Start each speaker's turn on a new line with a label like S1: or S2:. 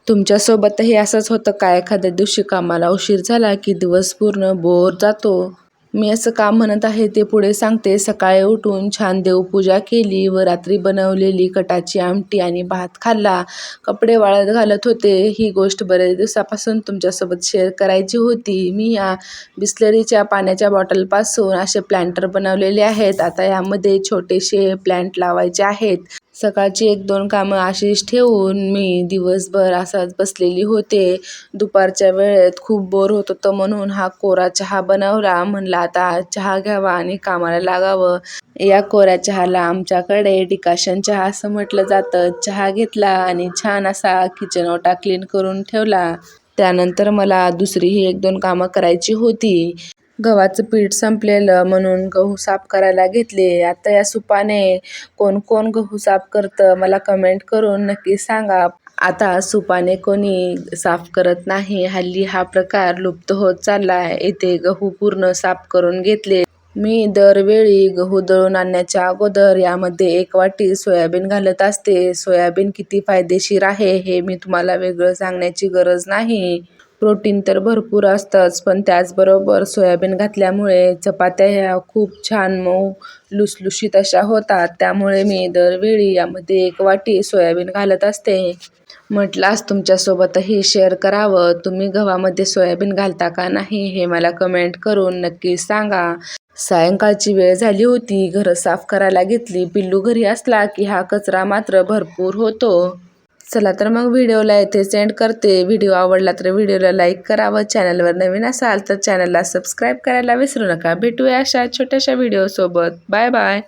S1: तुमच्यासोबतही असंच होतं का? एखाद्या दिवशी कामाला उशीर झाला की दिवस पूर्ण बोर जातो. मी असं काम म्हणत आहे ते पुढे सांगते. सकाळी उठून छान देवपूजा केली व रात्री बनवलेली कटाची आमटी आणि भात खाल्ला. कपडे वाळत घालत होते. ही गोष्ट बरेच दिवसापासून तुमच्यासोबत शेअर करायची होती. मी या बिसलरीच्या पाण्याच्या बॉटलपासून असे प्लांटर बनवलेले आहेत. आता यामध्ये छोटेसे प्लांट लावायचे आहेत. सकाळची 1-2 कामं अशीच ठेवून मी दिवसभर असाच बसलेली होते. दुपारच्या वेळेत खूप बोर होत होतं म्हणून हा कोरा चहा बनवला. म्हणलं आता चहा घ्यावा आणि कामाला लागावं. या कोऱ्या चहाला आमच्याकडे डिकाशन चहा असं म्हटलं जातं. चहा घेतला आणि छान असा किचन ओटा क्लीन करून ठेवला. त्यानंतर मला दुसरीही 1-2 कामं करायची होती. गव्हाचं पीठ संपलेलं म्हणून गहू साफ करायला घेतले. आता या सुपाने कोण कोण गहू साफ करतं मला कमेंट करून नक्की सांगा. आता सुपाने कोणी साफ करत नाही. हल्ली हा प्रकार लुप्त होत चाललाय. इथे गहू पूर्ण साफ करून घेतले. मी दरवेळी गहू दळून आणण्याच्या अगोदर यामध्ये 1 वाटी सोयाबीन घालत असते. सोयाबीन किती फायदेशीर आहे हे मी तुम्हाला वेगळं सांगण्याची गरज नाही. प्रोटीन तर भरपूर असतंच, पण त्याचबरोबर सोयाबीन घातल्यामुळे चपात्या ह्या खूप छान मऊ लुसलुशीत अशा होतात. त्यामुळे मी दरवेळी यामध्ये 1 वाटी सोयाबीन घालत असते. म्हटलं आज तुमच्यासोबतही शेअर करावं. तुम्ही गव्हामध्ये सोयाबीन घालता का नाही हे मला कमेंट करून नक्की सांगा. सायंकाळची वेळ झाली होती. घरं साफ करायला घेतली. पिल्लू घरी असला की हा कचरा मात्र भरपूर होतो. चला तर मग व्हिडिओला येथे सेंड करते. व्हिडिओ आवडला तर व्हिडिओला लाईक करा व चॅनलवर नवीन असाल तर चॅनलला सबस्क्राईब करायला विसरू नका. भेटूया अशा छोट्याशा व्हिडिओसोबत. Bye bye.